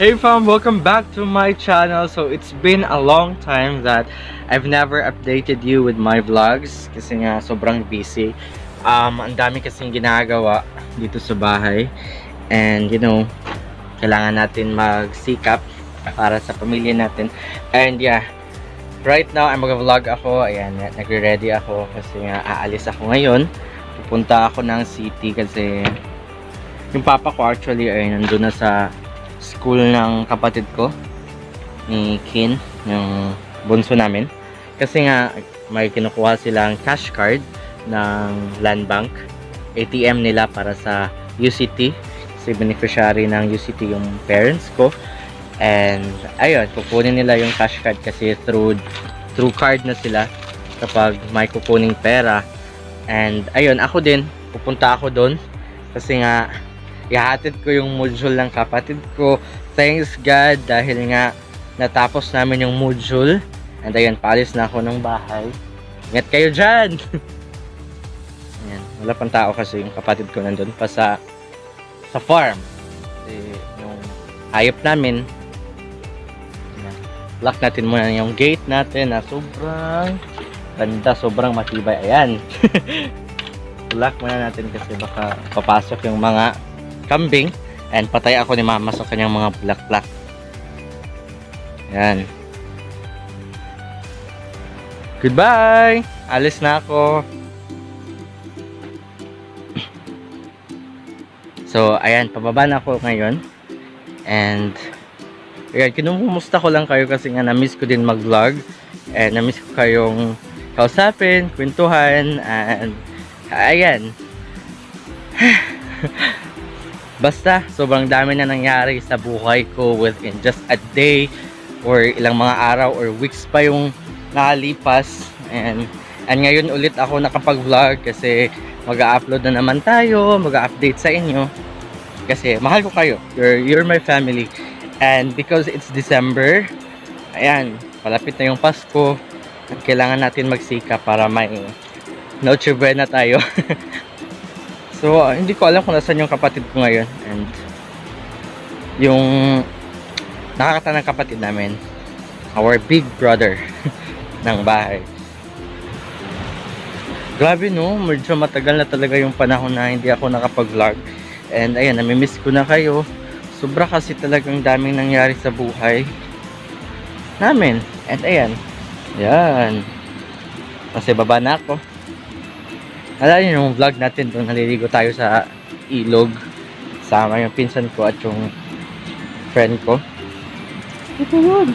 Hey fam, welcome back to my channel. So it's been a long time that I've never updated you with my vlogs kasi nga sobrang busy. Ang dami kasing ginagawa dito sa bahay and kailangan natin magsikap para sa pamilya natin. And yeah, right now I'm mag-vlog ako. Ayan, nagre-ready ako kasi nga aalis ako ngayon. Pupunta ako ng city kasi yung papa ko actually ay nandun na sa school ng kapatid ko ni Kin, yung bunso namin, kasi nga may kinukuha silang cash card ng Land Bank ATM nila para sa UCT kasi beneficiary ng UCT yung parents ko. And ayun, kukunin nila yung cash card kasi through card na sila kapag may kukuning pera. And ayun, ako din pupunta ako doon kasi nga ihahatid ko yung module ng kapatid ko. Thanks God dahil nga natapos namin yung module. And ayun, paalis na ako ng bahay. Ingat kayo dyan! Ayan, wala pang tao kasi yung kapatid ko nandun pa sa farm. Kasi yung hayop namin, ayan, lock natin muna yung gate natin na sobrang ganda, sobrang matibay. Ayan. Lock muna natin kasi baka papasok yung mga kambing and patay ako ni mama sa kanyang mga black. Yan. Goodbye! Alis na ako. So, ayan, pababa na ako ngayon. And ayan, kinumusta ko lang kayo kasi nga na-miss ko din mag-vlog. And na-miss ko kayong kausapin, kwentuhan, and ayan. Basta, sobrang dami na nangyari sa buhay ko within just a day or ilang mga araw or weeks pa yung nakalipas. And ngayon ulit ako nakapag-vlog kasi mag-a-upload na naman tayo, mag-a-update sa inyo. Kasi mahal ko kayo. You're my family. And because it's December, ayan, palapit na yung Pasko. At kailangan natin magsikap para may Noche Buena tayo. So, hindi ko alam kung nasan yung kapatid ko ngayon. And yung nakakatanang kapatid namin, our big brother ng bahay. Grabe no, medyo matagal na talaga yung panahon na hindi ako nakapag-vlog. And ayan, namimiss ko na kayo. Sobra kasi talagang daming nangyari sa buhay namin. And ayan, yan. Kasi baba na ako. Alala niyo yung vlog natin doon, naliligo tayo sa ilog. Sama yung pinsan ko at yung friend ko. Ito yun.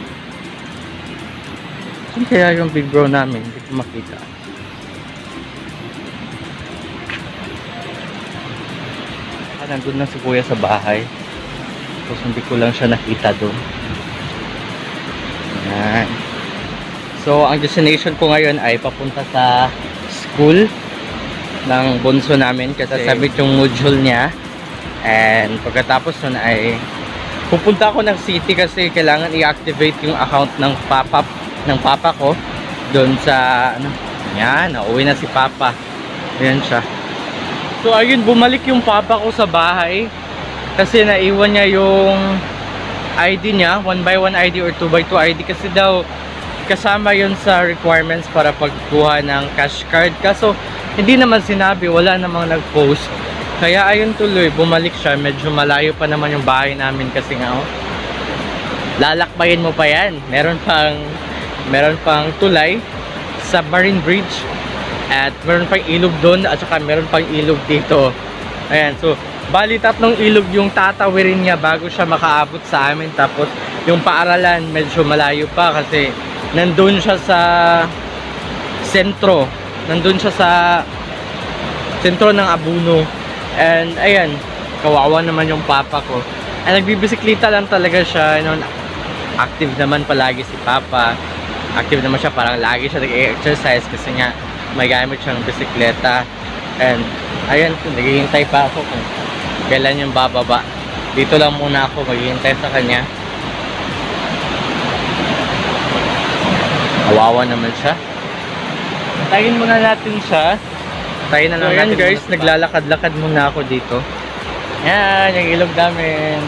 Saan kaya yung big bro namin? Hindi ko makita. Nandun na si kuya sa bahay. Tapos hindi ko lang siya nakita doon. Ayan. So, ang destination ko ngayon ay papunta sa school ng bunso namin kasi sabit yung module niya. And pagkatapos nun ay pupunta ako ng city kasi kailangan i-activate yung account ng papa ko doon sa yan, nauwi na si papa. Ayan siya. So ayun, bumalik yung papa ko sa bahay kasi naiwan niya yung ID niya, 1x1 ID or 2x2 ID kasi daw kasama yun sa requirements para pagkuha ng cash card. Kaso hindi naman sinabi, wala namang nag-post. Kaya ayun tuloy, bumalik siya. Medyo malayo pa naman yung bahay namin kasi nga lalakbayin mo pa yan. Meron pang tulay, submarine bridge, at meron pang ilog doon, at saka meron pang ilog dito. Ayan, so bali 3 ilog yung tatawirin niya bago siya makaabot sa amin. Tapos yung paaralan medyo malayo pa kasi nandun siya sa sentro. Nandun siya sa sentro ng Abuno. And ayan, kawawa naman yung papa ko. And nagbibisikleta lang talaga siya. Active naman palagi si papa. Active naman siya, parang lagi siya nag-exercise kasi nga may gamit siyang bisikleta. And ayan, naghihintay pa ako kung kailan yung bababa. Dito lang muna ako maghihintay sa kanya. Kawawa naman siya. Tayin muna natin siya. Tayin na lang natin. Guys, naglalakad-lakad muna ako dito. Yan, yung ilog namin.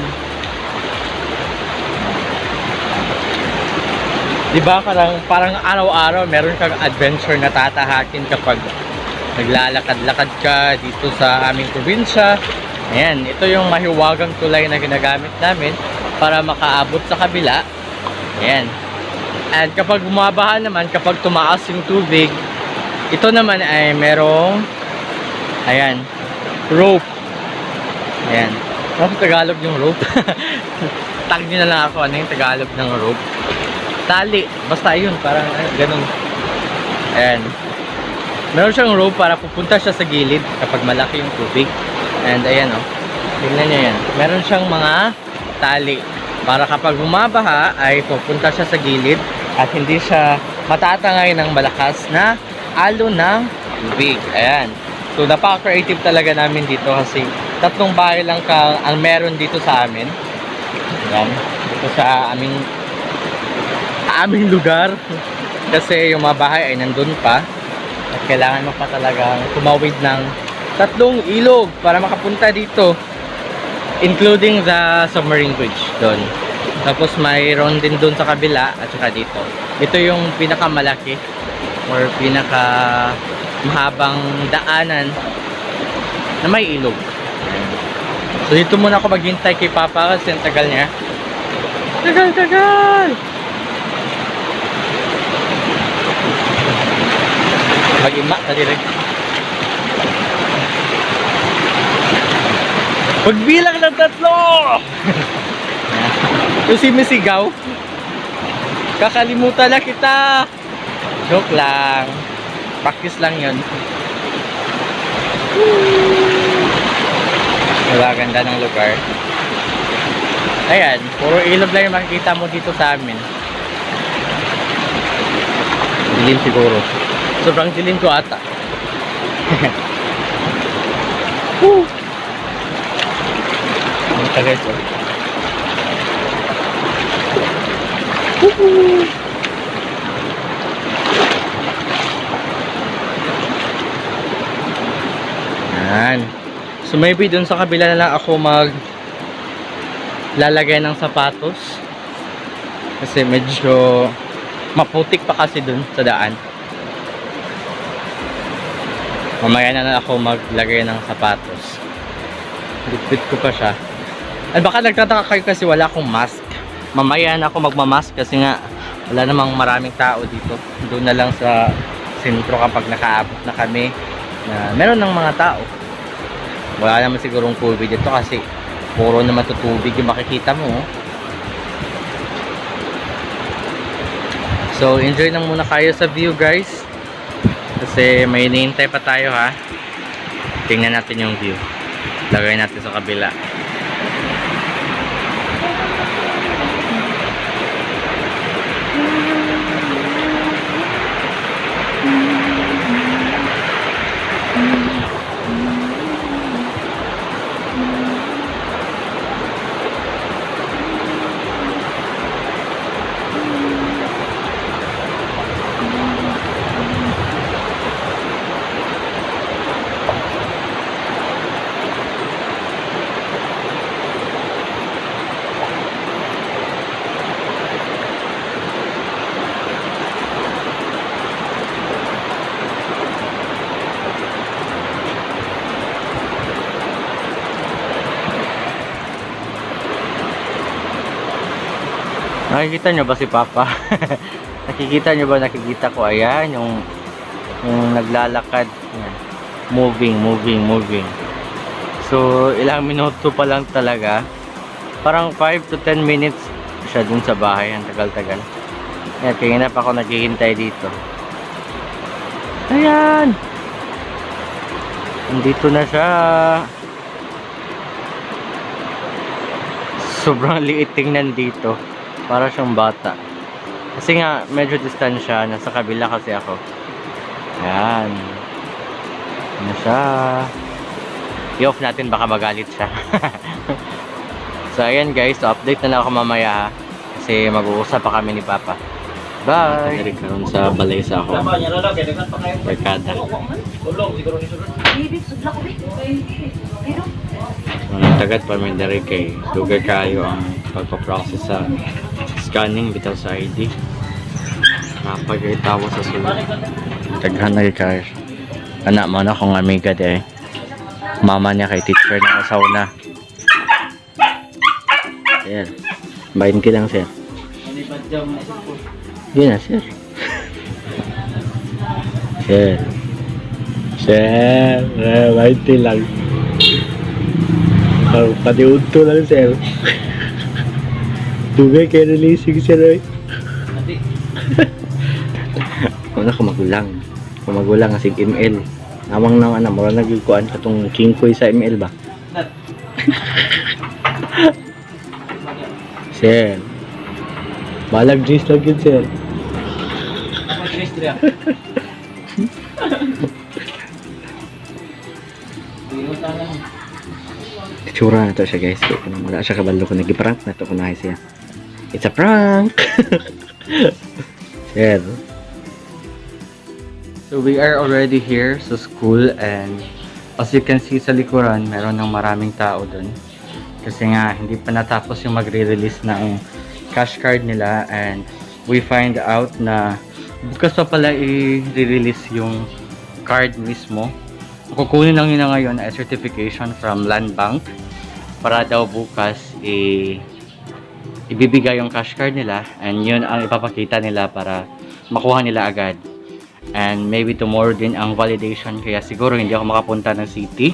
Di ba parang araw-araw meron kang adventure na tatahakin kapag naglalakad-lakad ka dito sa aming probinsya. Ayan, ito yung mahiwagang tulay na ginagamit namin para makaabot sa kabila. Ayan. At kapag bumabaha naman, kapag tumaas yung tubig, ito naman ay merong, ayan, rope. Ayan. Ano Tagalog yung rope? Tag nyo na lang ako ano yung Tagalog ng rope. Tali. Basta yun, parang ganun. Ayan. Meron siyang rope para pupunta siya sa gilid kapag malaki yung tubig. And ayan o. Tingnan nyo yan. Meron siyang mga tali para kapag bumabaha ay pupunta siya sa gilid at hindi siya matatangay ng malakas na alon ng tubig. Ayan. So napaka-creative talaga namin dito kasi 3 bahay lang ang meron dito sa amin. Ayan. Dito sa aming lugar. Kasi yung mga bahay ay nandun pa. At kailangan mo pa talagang tumawid ng 3 ilog para makapunta dito, including the submarine bridge doon. Tapos mayroon din doon sa kabila at saka dito. Ito yung pinakamalaki or pinaka mahabang daanan na may ilog. So dito muna ako maghintay kay Papa kasi ang tagal niya. Tagal! Mag-ima, tali rin. Pagbilang ng 3! Yung simisigaw. Kakalimutan na kita. Joke lang. Practice lang yun. Wala, ganda ng lugar. Ayan, puro ilog lang yung makikita mo dito sa amin. Dilim siguro. Sobrang dilim ko ata. Ito guys, oh. Yan. So maybe dun sa kabila na lang ako lalagay ng sapatos. Kasi medyo maputik pa kasi dun sa daan. Mamaya na lang ako maglagay ng sapatos. Lipit ko pa siya. Ay baka nagtataka kayo kasi wala akong mask. Mamaya na ako magmamask kasi nga wala namang maraming tao dito. Doon na lang sa sentro kapag nakaabot na kami na meron ng mga tao. Wala naman sigurong COVID dito kasi puro naman tutubig yung makikita mo. So enjoy lang muna kayo sa view guys. Kasi may hinihintay pa tayo ha. Tingnan natin yung view. Lagay natin sa kabila. Nakikita nyo ba si Papa? Nakikita nyo ba? Nakikita ko. Ayan, yung naglalakad. Ayan. Moving. So, ilang minuto pa lang talaga. Parang 5 to 10 minutes siya dun sa bahay. Ang tagal-tagal. Ayan, kaya na pa ako naghihintay dito. Ayan! Nandito na siya. Sobrang liit tingnan dito. Para siyang bata. Kasi nga, medyo distansya. Nasa kabila kasi ako. Ayan. Ano siya? I-off natin, baka magalit siya. So, ayan guys. So, update na lang ako mamaya. Kasi mag-uusap pa kami ni Papa. Bye! Dari karon sa balaysa ako. Barkada. Ang tagad pa may dari kay Lugar kayo ang pagpaprocess sa scanning bitaw sa ID. pag-itawa sa sulod. Taghan na kayo. Anak mo na kung amiga de. Mama niya kay teacher na sauna. Sir. Bayin ka lang, sir. Yun na, sir. Sir. Sir. Bayin ka lang. Pati-unto lang, sir. Tugay kayo releasing, sir. Una kumagulang. Kumagulang asig ML. Namang nang anak, mura nagikuan katong kingkoy sa ML ba? Sir. Balag dress lang yun, sir. Itsura na to siya, guys. Wala siya kabalo ko. Nag-prank na to ko na siya. It's a prank! Sir. So we are already here sa school, and as you can see sa likuran, meron ng maraming tao dun. Kasi nga, hindi pa natapos yung magre-release ng cash card nila, and we find out na bukas pa pala i-release yung card mismo. Kukunin lang yun na ngayon ay certification from Land Bank para daw bukas ibibigay yung cash card nila, and yun ang ipapakita nila para makuha nila agad. And maybe tomorrow din ang validation, kaya siguro hindi ako makapunta ng city,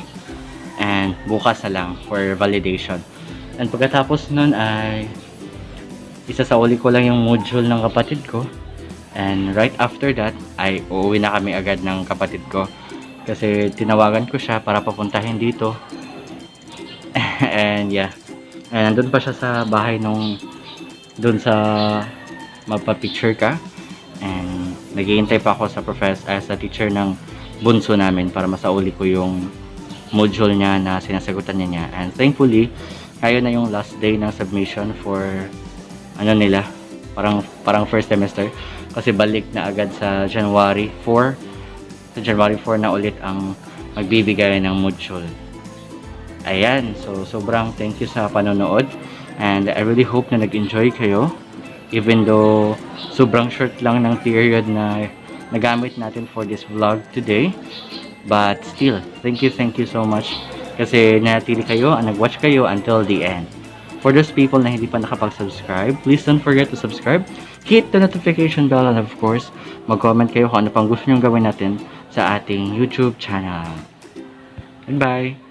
and bukas na lang for validation. And pagkatapos nun ay isasauli ko lang yung module ng kapatid ko, and right after that ay uuwi na kami agad ng kapatid ko kasi tinawagan ko siya para papuntahin dito. And yeah, and nandun pa siya sa bahay nung dun sa magpa-picture ka, and naghihintay pa ako sa sa teacher ng bunso namin para masauli ko yung module niya na sinasagutan niya. And thankfully, ngayon na yung last day ng submission for ano nila, parang first semester, kasi balik na agad sa January 4. Sa January 4 na ulit ang magbibigay ng module. Ayan, so sobrang thank you sa panonood, and I really hope na nag-enjoy kayo, even though sobrang short lang ng period na nagamit natin for this vlog today. But still, thank you so much kasi nanatili kayo and nag-watch kayo until the end. For those people na hindi pa nakapag-subscribe, please don't forget to subscribe, hit the notification bell, and of course, mag-comment kayo kung ano pang gusto nyong gawin natin sa ating YouTube channel. Goodbye!